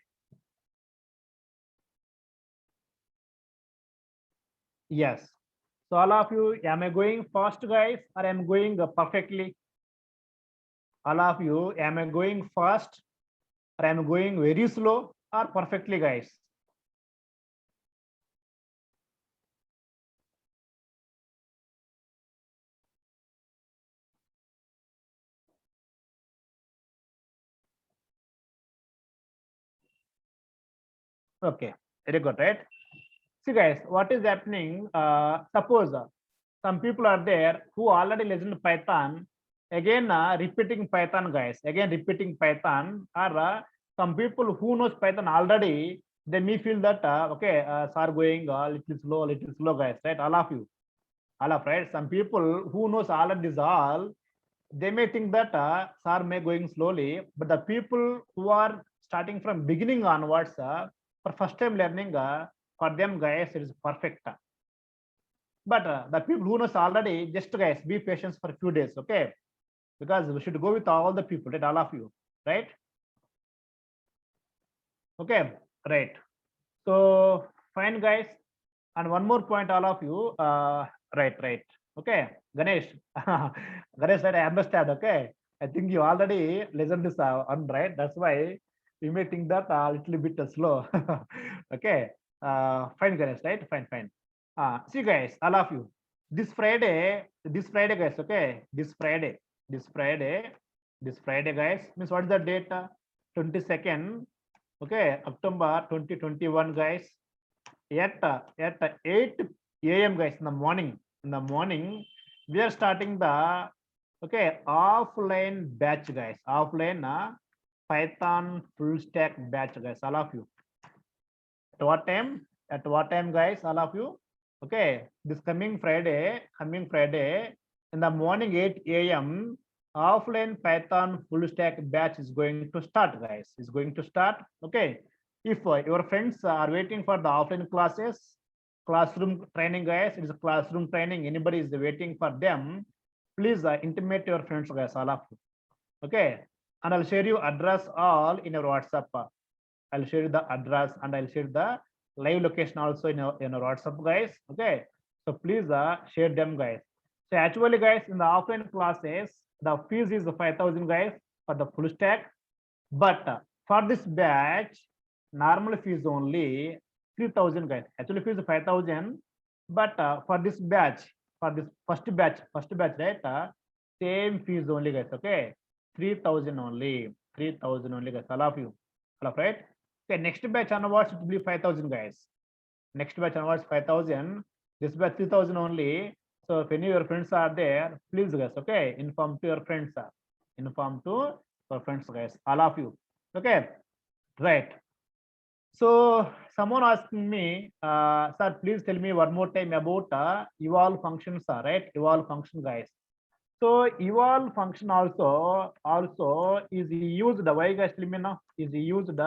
Yes. So all of you, am I going fast, guys, or am I going perfectly? All of you, am I going fast, or am I going very slow, or perfectly, guys? Okay, very good, right? See, guys, what is happening? Suppose some people are there who already listened Python, again repeating Python, guys, again repeating Python, or some people who knows Python already, they may feel that okay, sir going a little slow, guys, right? All of you, right? Some people who knows already this all, they may think that sir may going slowly, but the people who are starting from beginning onwards, for first time learning, for them, guys, it is perfect. But the people who knows already, just guys, be patient for a few days, okay? Because we should go with all the people, right? All of you, right? Okay, right. So fine, guys. And one more point, all of you. Right. Okay, Ganesh. Ganesh said, I understand. Okay, I think you already listened this on, right? That's why you may think that a little bit slow. Okay, fine, Ganesh. Right? Fine. See, guys, all of you. This Friday, guys. Okay, this Friday, guys. Means what is the date? 22nd. Okay, October 2021, guys. At 8 a.m. guys, in the morning, we are starting the okay offline batch, guys. Offline Python full stack batch, guys, all of you. At what time? At what time, guys, all of you? Okay, this coming Friday, in the morning 8 a.m. offline Python full stack batch is going to start, guys. Is going to start. Okay, if your friends are waiting for the offline classes, classroom training, guys, it is a classroom training. Anybody is waiting for them, please intimate your friends, guys, all of you. Okay, and I'll share you address all in your WhatsApp. I'll share you the address and I'll share the live location also in your WhatsApp, guys. Okay, so please share them, guys. So actually, guys, in the offline classes, the fees is 5,000, guys, for the full stack. But for this batch, normal fees only 3,000, guys. Actually, fees 5,000, but for this batch, for this first batch, right? Same fees only, guys. Okay, 3,000 only, 3,000 only, guys. All of you, all of right. Okay, next batch onwards it will be 5,000, guys. Next batch onwards 5,000. This batch 3,000 only. So if any of your friends are there, please, guys, okay, inform to your friends. Inform to your friends, guys, all of you. Okay, right. So someone asking me, sir, please tell me one more time about evolve functions, right? Evolve function, guys. So evolve function also is used. Why, guys, tell me now? Is used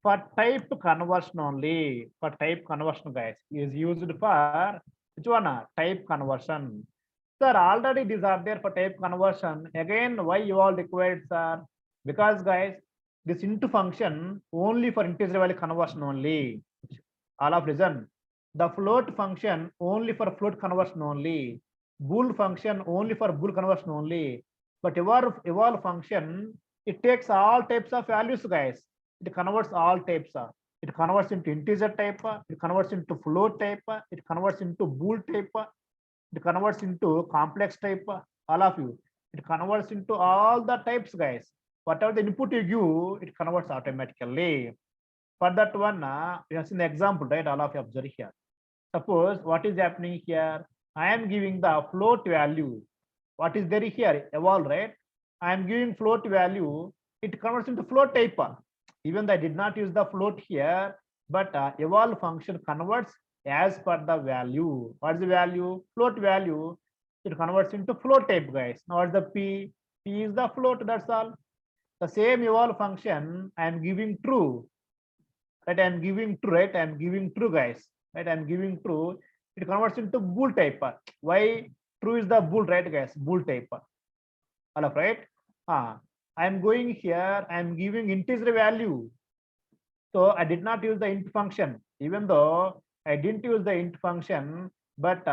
for type conversion only. For type conversion, guys, is used for which one? Type conversion. Sir, already these are there for type conversion. Again, why evolve required, sir? Because, guys, this into function only for integer value conversion only. All of listen. The float function only for float conversion only. Bool function only for bool conversion only. But evolve function, it takes all types of values, guys. It converts all types. It converts into integer type. It converts into float type. It converts into bool type. It converts into complex type. All of you. It converts into all the types, guys. Whatever the input you give, it converts automatically. For that one, we have seen the example, right? All of you observe here. Suppose what is happening here? I am giving the float value. What is there here? Evolve, right? I am giving float value. It converts into float type. Even though I did not use the float here, but evolve function converts as per the value. What is the value? Float value. It converts into float type, guys. Now what's the P? P is the float, that's all. The same evolve function, I am giving true. Right, I am giving true, right? I am giving true, guys. Right, I am giving true. It converts into bool type. Why? True is the bool, right, guys? Bool type. All of right. I am going here. I am giving integer value. So I did not use the int function, even though I didn't use the int function, but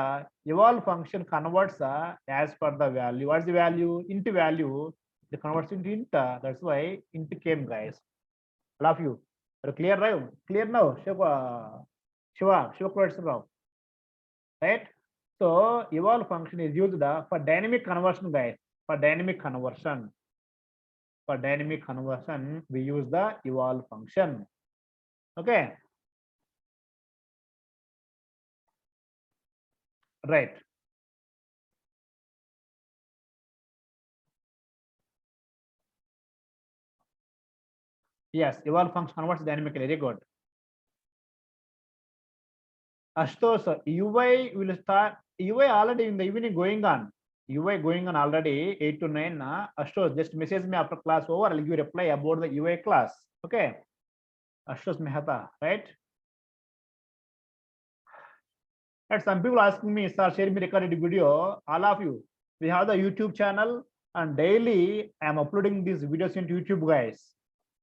evolve function converts as per the value. What's the value? Int value. It converts into int. That's why int came, guys. All of you. Are you clear, right? Clear now, Shiva Rao, right? So evolve function is used for dynamic conversion, guys. For dynamic conversion, we use the evolve function. Okay, right. Yes, evolve function converts dynamically. Very good. Ashutosh, UI will start. UI already in the evening going on. UI going on already 8 to 9. Ashutosh, just message me after class over. I'll give you reply about the UI class. Okay. Ashutosh Mehta, right? And some people asking me, sir, share me recorded video. All of you, we have the YouTube channel, and daily I am uploading these videos into YouTube, guys.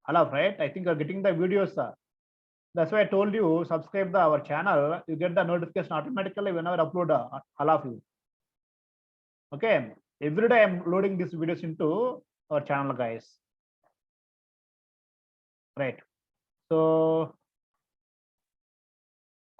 All of right. I think you're getting the videos, sir. That's why I told you subscribe our channel. You get the notification automatically whenever I upload all of you. Okay. Every day I'm loading these videos into our channel, guys. Right. So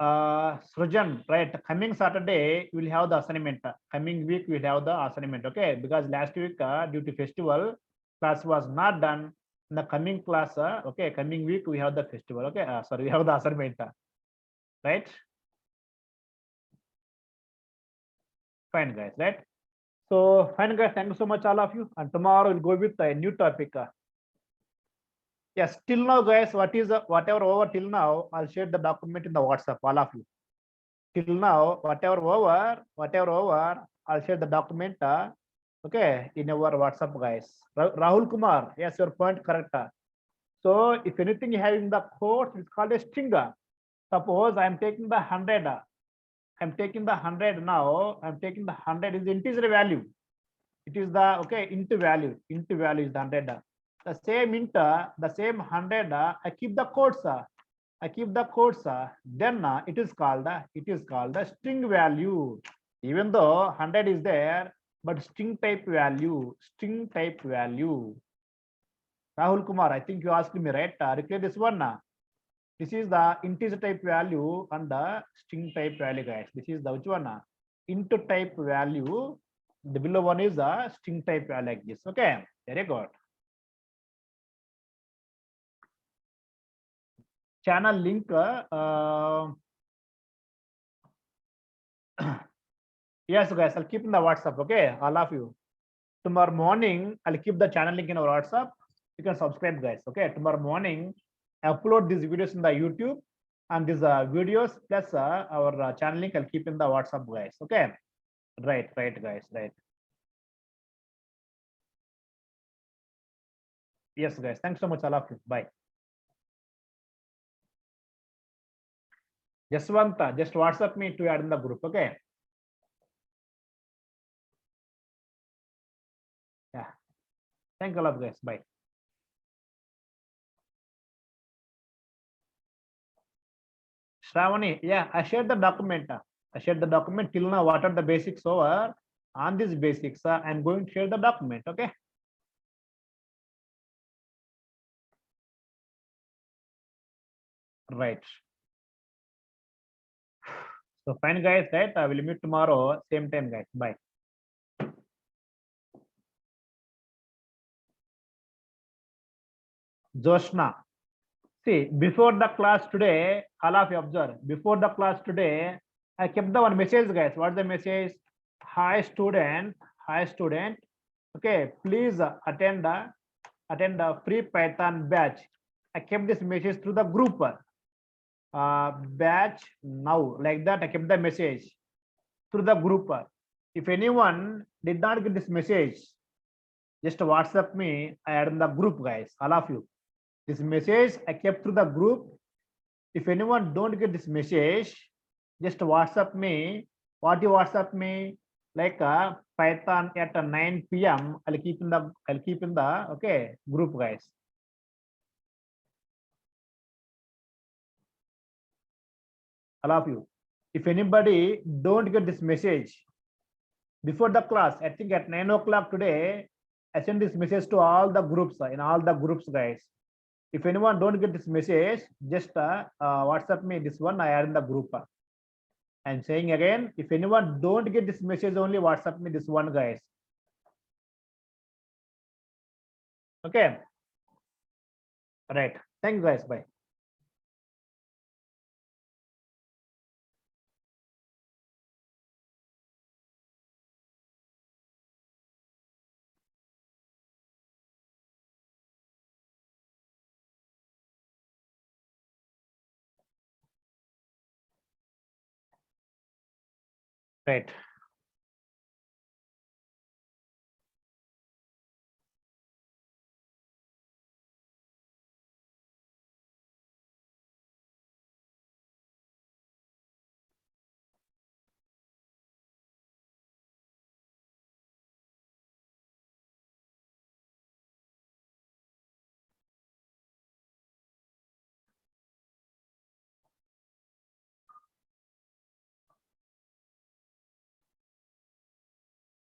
Srujan, right? Coming Saturday we'll have the assignment. Coming week we'll have the assignment. Okay, because last week due to festival class was not done. In the coming class, okay, coming week we have the festival. Okay, sorry, we have the assignment. Right? Fine, guys. Right? So fine, guys. Thank you so much, all of you. And tomorrow we'll go with a new topic. Yes, till now, guys, what is whatever over till now, I'll share the document in the WhatsApp, all of you. Till now, whatever over, I'll share the document, okay, in our WhatsApp, guys. Rahul Kumar, yes, your point correct. So if anything you have in the course, it's called a stringer. Suppose I'm taking the 100, I'm taking the 100 now, I'm taking the 100 is the integer value. It is the, okay, into value is the 100. The same int, the same 100, I keep the quotes, then it is called the string value. Even though 100 is there, but string type value. Rahul Kumar, I think you asked me, right? Recall this one. This is the integer type value and the string type value, guys. This is the which one? Int type value. The below one is the string type value like this. Okay, very good. Channel link. Yes, guys, I'll keep in the WhatsApp. Okay, all of you. Tomorrow morning, I'll keep the channel link in our WhatsApp. You can subscribe, guys. Okay, tomorrow morning, I upload these videos in the YouTube and these videos plus our channel link I'll keep in the WhatsApp, guys. Okay, right, guys, right. Yes, guys. Thanks so much, all of you. Bye. Jaswanta, just WhatsApp me to add in the group. Okay. Yeah. Thank you, all of guys. Bye. Shravani, yeah, I shared the document. I shared the document till now. What are the basics over? On these basics, I'm going to share the document. Okay. Right. So fine, guys. Right. I will meet tomorrow, same time, guys. Bye. Joshna. See, before the class today, all of you observe, before the class today, I kept the one message, guys. What's the message? Hi, student. Hi, student. Okay, please attend the free Python batch. I kept this message through the group. Batch now, like that. I kept the message through the group. If anyone did not get this message, just WhatsApp me. I add in the group, guys. All of you. This message I kept through the group. If anyone don't get this message, just WhatsApp me. What you WhatsApp me? Like Python at 9 p.m. I'll keep in the okay group, guys. All of you. If anybody don't get this message before the class, I think at 9 o'clock today, I send this message to all the groups in all the groups, guys. If anyone don't get this message, just WhatsApp me this one. I add in the group. I'm saying again, if anyone don't get this message, only WhatsApp me this one, guys. Okay. Right. Thank you, guys. Bye. Right.